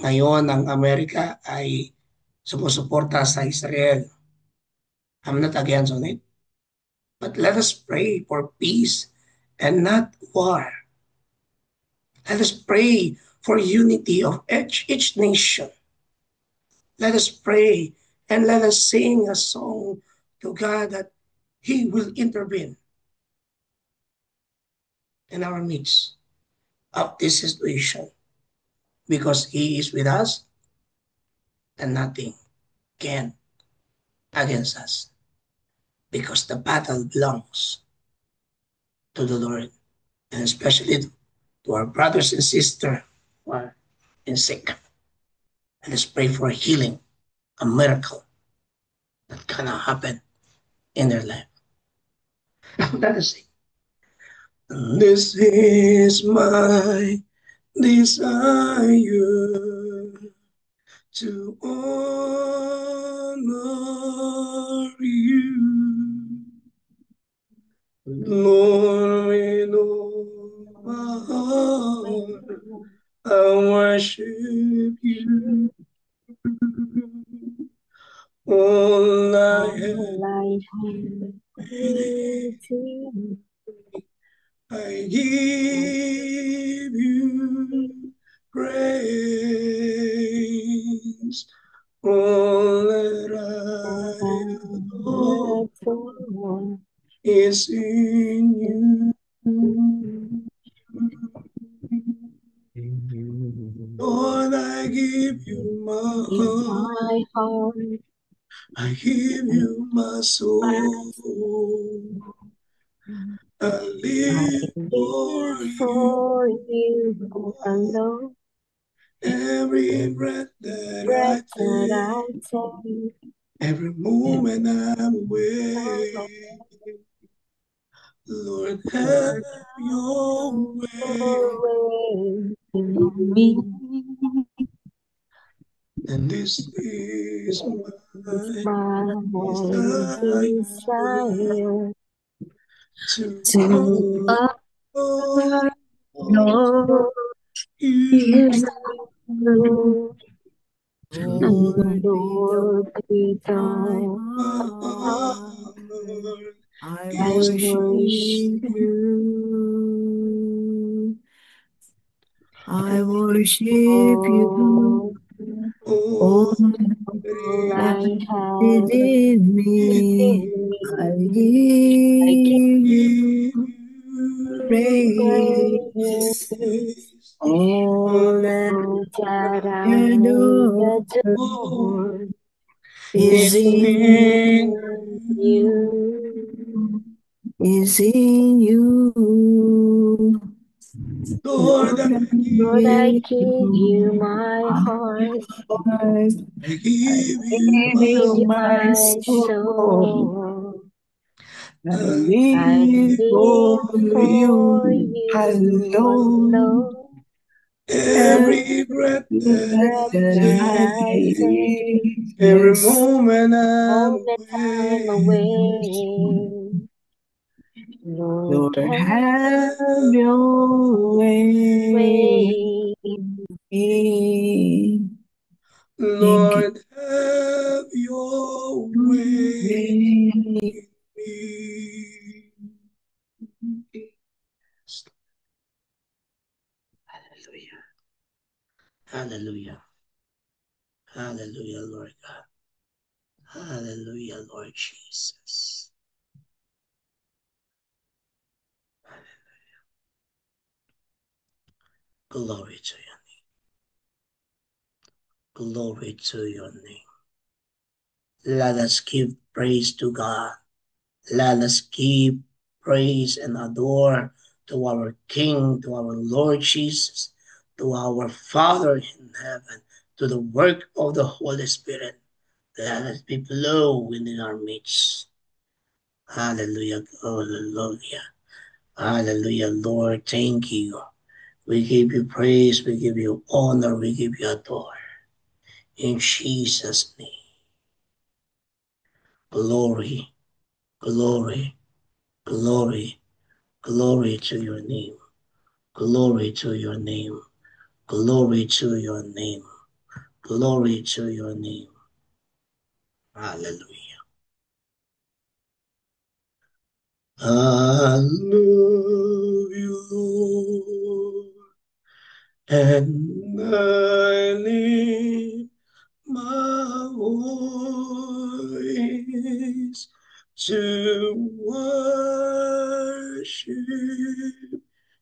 Ngayon, ang Amerika ay sumusuporta sa Israel. I'm not against on it. But let us pray for peace and not war. Let us pray for unity of each nation. Let us pray and let us sing a song to God that He will intervene in our midst of this situation because He is with us and nothing can against us because the battle belongs to the Lord and especially to our brothers and sisters who are in sick. Let us pray for healing, a miracle that cannot happen in their life. Let us sing. This is my desire to honor you, Lord, with all my heart. I worship you. All I have within, I give you praise. All that I adore is in you. Lord, I give you my heart. I give you my soul. I live for you alone. Every breath that I take, every moment I'm awake. Lord, have your way in me. And this is my desire to honor you. Lord, with all my heart, I worship you. I worship you. All I have within me, I give you praise. All that I adore is in you. Is in you. Lord, I give you my heart. I give you my soul. I I live for you alone. every breath that I take, every moment I'm awake. Lord, have your way. Lord, have your way in me. Hallelujah. Hallelujah. Hallelujah, Lord God. Hallelujah, Lord Jesus. Hallelujah. Glory to your name. Glory to your name. Let us give praise to God. Let us give praise and adore to our King, to our Lord Jesus, to our Father in heaven, to the work of the Holy Spirit. Let us be blow within our midst. Hallelujah, hallelujah, hallelujah, Lord, thank you. We give you praise, we give you honor, we give you adore. In Jesus' name. Glory, glory, glory, glory to your name. Glory to your name. Glory to your name. Glory to your name. Hallelujah. I love you, Lord, and I lift my voice to worship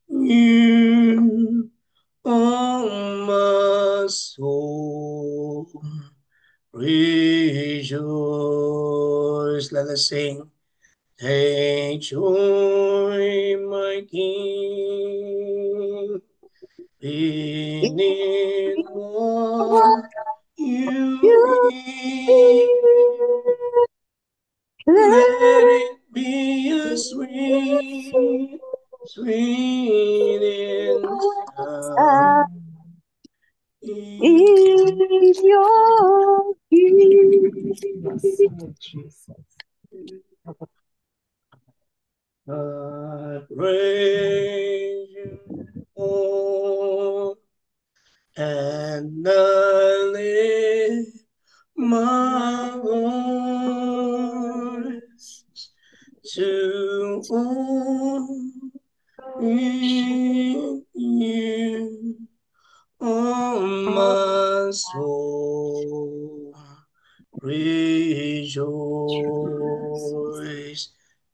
you, oh my soul. Rejoice. Let us sing. Take joy, my King, in what you hear. Let it be a sweet, sweet sound in your ears. I praise you, Lord, and I lift my voice to honor you, oh my soul. Rejoice,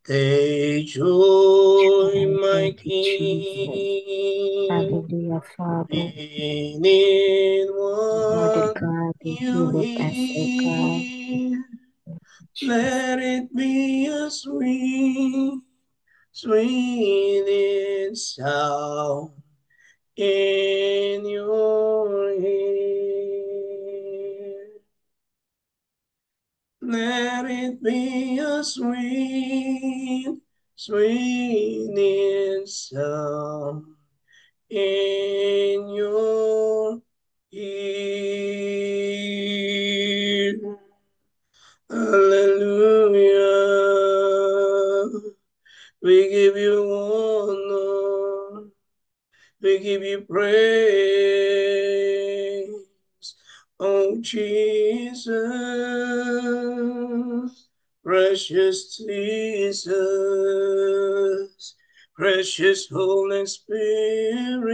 take joy, my King, Hallelujah, Father. in Lord what God, you with us, O God. hear. Let it be a sweet, sweet sound in your ear. Let it be a sweet, sweet sound in your ear. Hallelujah. We give you honor. We give you praise. Oh, Jesus, precious Jesus, precious Holy Spirit,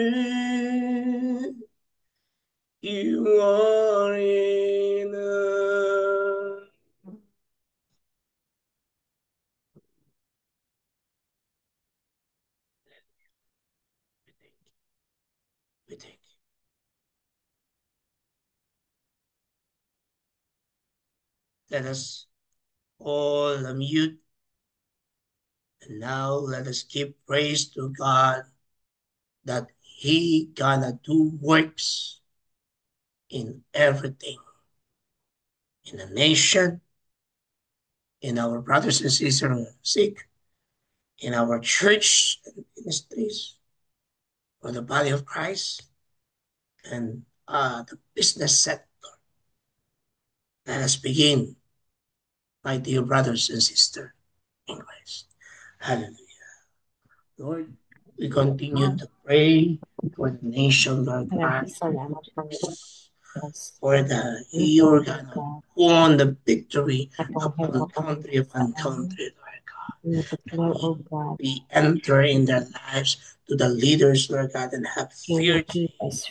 you are in us. We thank you. Let us all unmute. And now let us give praise to God that He gonna do works in everything, in the nation, in our brothers and sisters who are sick, in our church and ministries, for the body of Christ, and the business sector. Let us begin, my dear brothers and sisters in Christ. Hallelujah. Lord, we continue to pray for the nation, Lord God, for the you're gonna won the victory upon country, Lord God. We enter in their lives to the leaders, Lord God, and have fear in Jesus'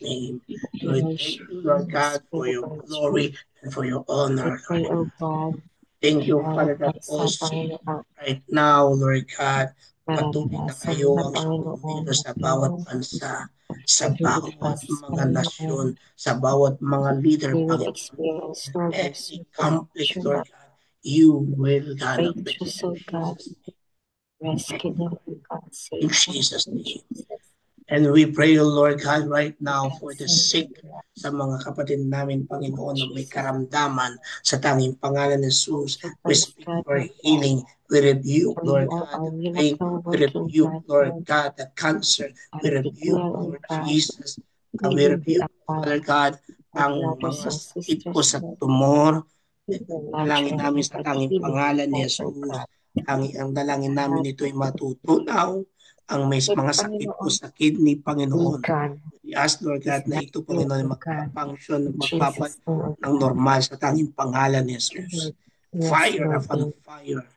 name. We thank you, Lord God, for your glory and for your honor, Lord God. Thank you, Father, that also right now, Lord God, patuloy na kayo ang sumusunod sa bawat bansa, sa bawat mga nasyon, sa bawat mga leader, Panginoon. Any conflict, Lord God, you will gonna bring it in Jesus' name. In Jesus' name. And we pray, O Lord God, right now for the sick sa mga kapatid namin, Panginoon, na may karamdaman sa tanging pangalan ni Jesus. We speak for healing. We rebuke, Lord God, the pain. We rebuke, Lord God, the cancer. We rebuke, Lord Jesus. We rebuke, Father God, ang mga sakit po sa tumor. Dalangin namin sa tanging pangalan ni Jesus. Ang dalangin namin ito ay matutunaw. Ang may mga sakit po sa kidney, Panginoon. We ask, Lord God, na ito, Panginoon, ay magpapunction, magpapal ng normal sa tanging pangalan ni Jesus. Fire upon fire.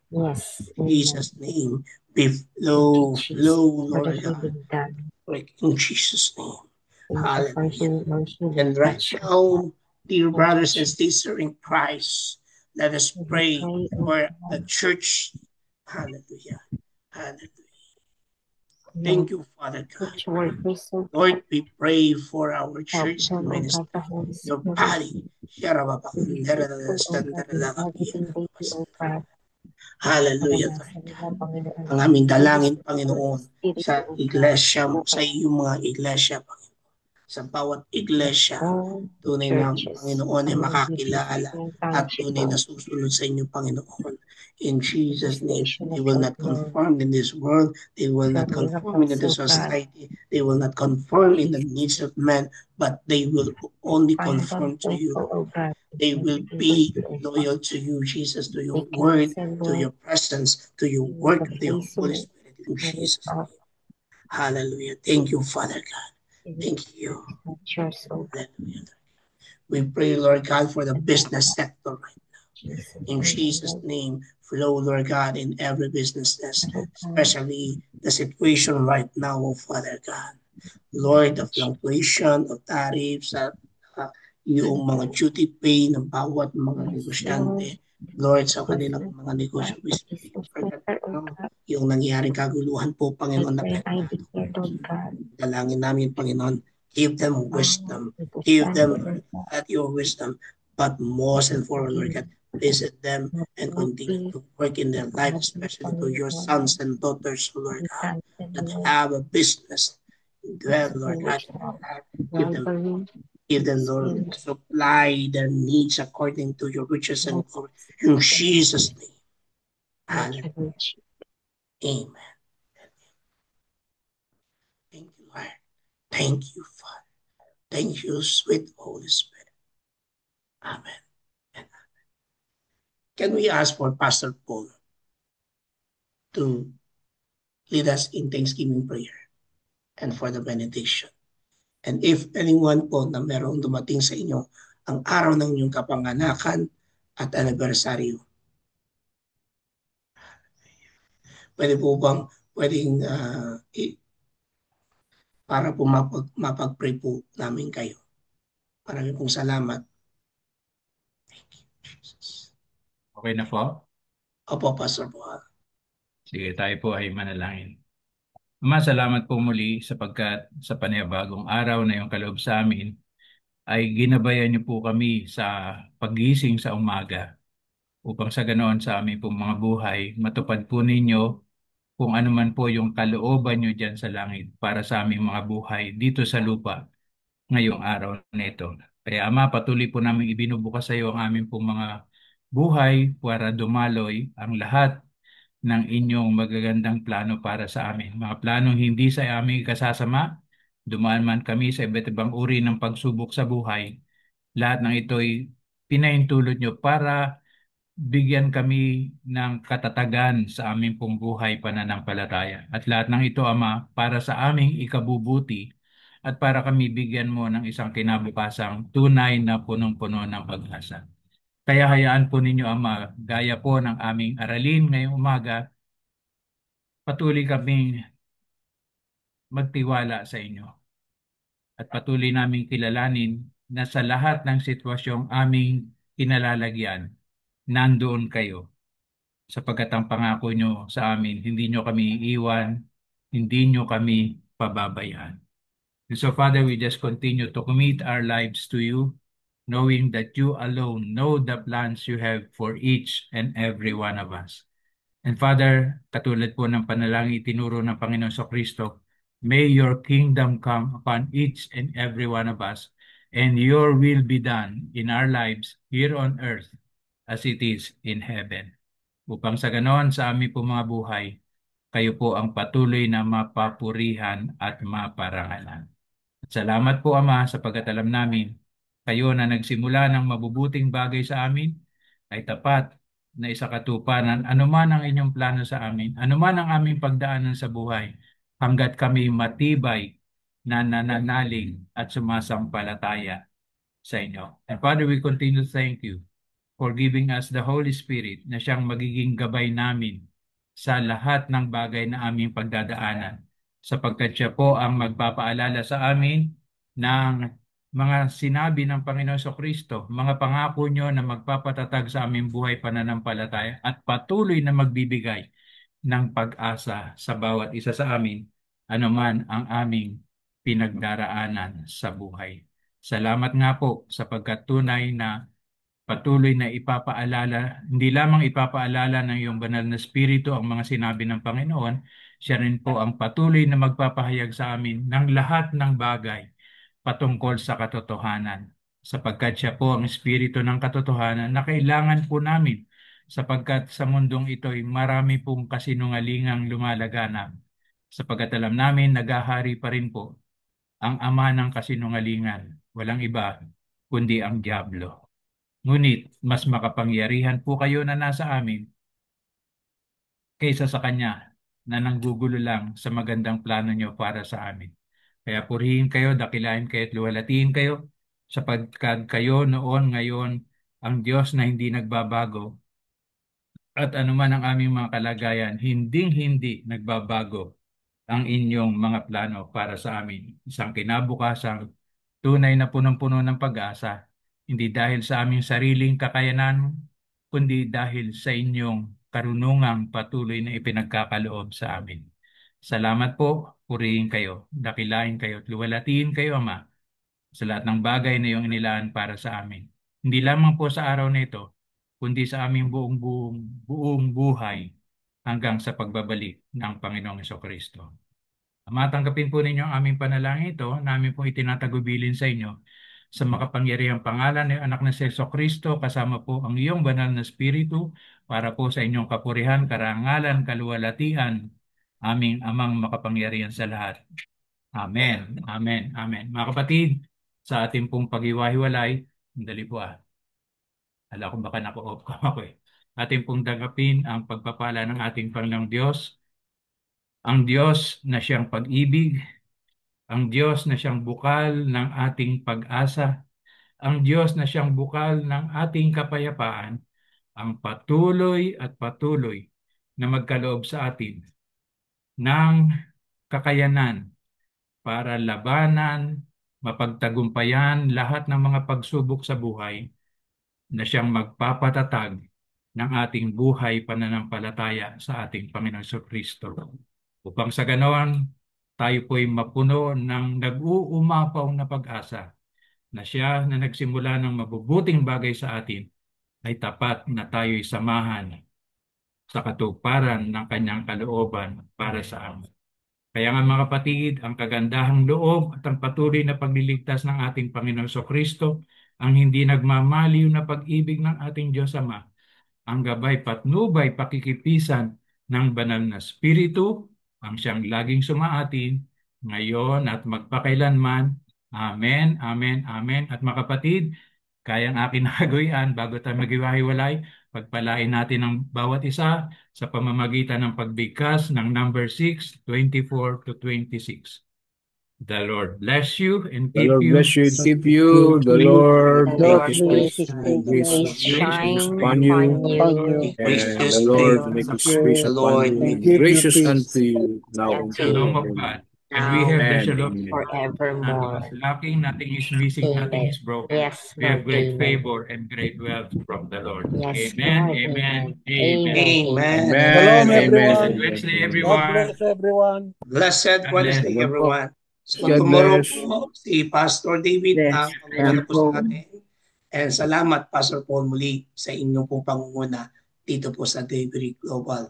In Jesus' name, be flow, Lord God. In Jesus' name. Hallelujah. And right now, dear brothers and sisters in Christ, let us pray for the church. Hallelujah. Hallelujah. Thank you, Father God. Lord, we pray for our church and ministry, your body. Hallelujah. Ang aming dalangin, Panginoon, sa iglesia, sa iyong mga iglesia, sa bawat iglesia, tunay na Panginoon ay makakilala at tunay na susunod sa inyo, Panginoon. In Jesus' name, they will not conform in this world. They will not conform in the society. They will not conform in the needs of men, but they will only conform to you. They will be loyal to you, Jesus, to your word, to your presence, to your work of the Holy Spirit. In Jesus' name. Hallelujah. Thank you, Father God. Thank you. Hallelujah. We pray, Lord God, for the business sector right now. In Jesus' name, flow, Lord God, in every business, especially the situation right now, oh Father God. Lord, the fluctuation of tariffs, yung mga duty pay ng bawat mga negosyante, Lord, sa kanilang mga negosyo, we speak for that now. Yung nangyaring kaguluhan po, Panginoon, na dalangin namin, Panginoon, give them wisdom. Give them, Lord, at your wisdom. But most and foremost, Lord God, visit them and continue to work in their life, especially to your sons and daughters, Lord God, that have a business. Have, Lord God, give them, Lord, supply their needs according to your riches and glory. In Jesus' name. Hallelujah. Amen. Thank you, Lord. Thank you, Father. Thank you, sweet Holy Spirit. Amen. And amen. Can we ask for Pastor Paul to lead us in Thanksgiving prayer and for the benediction? And if anyone po na merong dumating sa inyo ang araw ng inyong kapanganakan at anibersaryo, pwede po bang para po mapag-pray po namin kayo. Maraming pong salamat. Thank you, Jesus. Okay na po? Opo, Pastor Paul. Sige, tayo po ay manalangin. Ama, salamat po muli sapagkat sa panibagong araw na yung kaloob sa amin ay ginabayan niyo po kami sa paggising sa umaga upang sa ganoon sa aming pong mga buhay, matupad po ninyo kung ano man po yung kalooban niyo dyan sa langit para sa aming mga buhay dito sa lupa ngayong araw na ito. Kaya Ama, patuloy po namin ibinubukas sa iyo ang aming pong mga buhay para dumaloy ang lahat ng inyong magagandang plano para sa amin. Mga planong hindi sa aming kasasama, dumaan man kami sa iba't ibang uri ng pagsubok sa buhay. Lahat ng ito'y pinaintulot nyo para bigyan kami ng katatagan sa aming pong buhay pananampalataya. At lahat ng ito, Ama, para sa aming ikabubuti at para kami bigyan mo ng isang kinabukasang tunay na punong-puno ng pag-asa. Kaya hayaan po ninyo, Ama, gaya po ng aming aralin ngayong umaga, patuloy kaming magtiwala sa inyo. At patuloy naming kilalanin na sa lahat ng sitwasyong aming kinalalagyan, nandoon kayo. Sapagkat ang pangako nyo sa amin, hindi nyo kami iiwan, hindi nyo kami pababayaan. And so Father, we just continue to commit our lives to you, knowing that you alone know the plans you have for each and every one of us. And Father, katulad po ng panalangin itinuro ng Panginoon sa Kristo, May your kingdom come upon each and every one of us, and your will be done in our lives here on earth as it is in heaven. Upang sa ganon sa aming po mga buhay, kayo po ang patuloy na mapapurihan at maparangalan. At salamat po, Ama, sapagkat alam namin, kayo na nagsimula ng mabubuting bagay sa amin, ay tapat na isakatuparan anuman ang inyong plano sa amin, anuman ang aming pagdaanan sa buhay, hanggat kami matibay na nananalig at sumasampalataya sa inyo. And Father, we continue to thank you for giving us the Holy Spirit na siyang magiging gabay namin sa lahat ng bagay na aming pagdadaanan, sapagkat siya po ang magpapaalala sa amin ng mga sinabi ng Panginoon Kristo, mga pangako nyo na magpapatatag sa aming buhay pananampalataya at patuloy na magbibigay ng pag-asa sa bawat isa sa amin, anuman ang aming pinagdaraanan sa buhay. Salamat nga po sapagkat tunay na patuloy na ipapaalala, hindi lamang ipapaalala ng iyong banal na spirito ang mga sinabi ng Panginoon, siya rin po ang patuloy na magpapahayag sa amin ng lahat ng bagay patungkol sa katotohanan, sapagkat siya po ang espiritu ng katotohanan na kailangan po namin, sapagkat sa mundong ito'y marami pong kasinungalingang lumalaganap, sapagkat alam namin naghahari pa rin po ang ama ng kasinungalingan, walang iba kundi ang diablo. Ngunit mas makapangyarihan po kayo na nasa amin kaysa sa kanya na nanggugulo lang sa magandang plano niyo para sa amin. Kaya purihin kayo, dakilain kayo at luwalhatiin kayo, sapagkat kayo noon, ngayon, ang Diyos na hindi nagbabago, at anuman ang aming mga kalagayan, hinding-hindi nagbabago ang inyong mga plano para sa amin. Isang kinabukasang tunay na punong-puno ng pag-asa, hindi dahil sa aming sariling kakayanan, kundi dahil sa inyong karunungang patuloy na ipinagkakaloob sa amin. Salamat po, purihin kayo, dakilain kayo at luwalhatiin kayo, Ama, sa lahat ng bagay na iyong inilaan para sa amin. Hindi lamang po sa araw na ito, kundi sa aming buong buhay hanggang sa pagbabalik ng Panginoong Kristo. Matanggapin po ninyo ang aming panalangin ito, namin po itinatagubilin sa inyo sa makapangyarihang pangalan ng anak na si Kristo, kasama po ang iyong banal na spiritu, para po sa inyong kapurihan, karangalan, kaluwalhatian, aming amang makapangyarihan sa lahat. Amen. Amen. Amen. Mga kapatid, sa ating pong pag-iwahiwalay, dali po Ala ko baka nako-off ko ako Ating pong tanggapin ang pagpapala ng ating Panginoong Diyos, ang Diyos na siyang pag-ibig, ang Diyos na siyang bukal ng ating pag-asa, ang Diyos na siyang bukal ng ating kapayapaan, ang patuloy at patuloy na magkaloob sa atin ng kakayanan para labanan, mapagtagumpayan lahat ng mga pagsubok sa buhay, na siyang magpapatatag ng ating buhay pananampalataya sa ating Panginoon Kristo. Upang sa ganoon, tayo po'y mapuno ng nag-uumapaw na pag-asa na siya na nagsimula ng mabubuting bagay sa atin ay tapat na tayo'y samahan sa katuparan ng kanyang kalooban para sa amin. Kaya nga mga kapatid, ang kagandahang loob at ang patuloy na pagliligtas ng ating Panginoon Kristo, ang hindi nagmamaliw na pag-ibig ng ating Diyos Ama, ang gabay patnubay pakikipisan ng banal na Espiritu, ang siyang laging sumaatin, ngayon at magpakailanman. Amen, amen, amen. At mga kapatid, kayang akin nagawian bago tayo maghiwa-hiwalay, pagpalain natin ang bawat isa sa pamamagitan ng pagbigkas ng number 6, 24 to 26. The Lord bless you and The keep Lord you. bless you and keep you. The Lord The Lord make his make face his and face grace shine upon upon you. you. And the Lord make his face The upon Lord you make and his gracious unto you now And and to Shalom you of forever. God. And we have the And shalom. amen. forevermore. Nothing is lacking, nothing is missing, nothing Amen. is broken. Yes, We have Lord. great Amen. favor and great wealth from the Lord. Yes, Amen, Lord. amen, Amen. amen. Amen. Amen. Shalom, Amen. everyone. Blessed Wednesday, Amen. everyone. God bless everyone. Blessed God bless. Wednesday, Amen po. everyone. So God tomorrow bless. po, si Pastor David Yes, ang pangunguna po sa atin. And salamat, Pastor Paul, muli sa inyong pong pangunguna dito po sa Daybreak Global.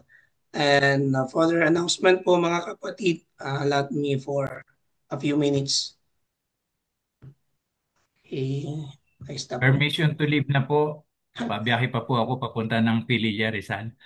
And further announcement po mga kapatid, allow me for a few minutes. Okay, I stop. Permission to leave na po. Pabiyahe pa po ako papunta ng Pililla, Rizal.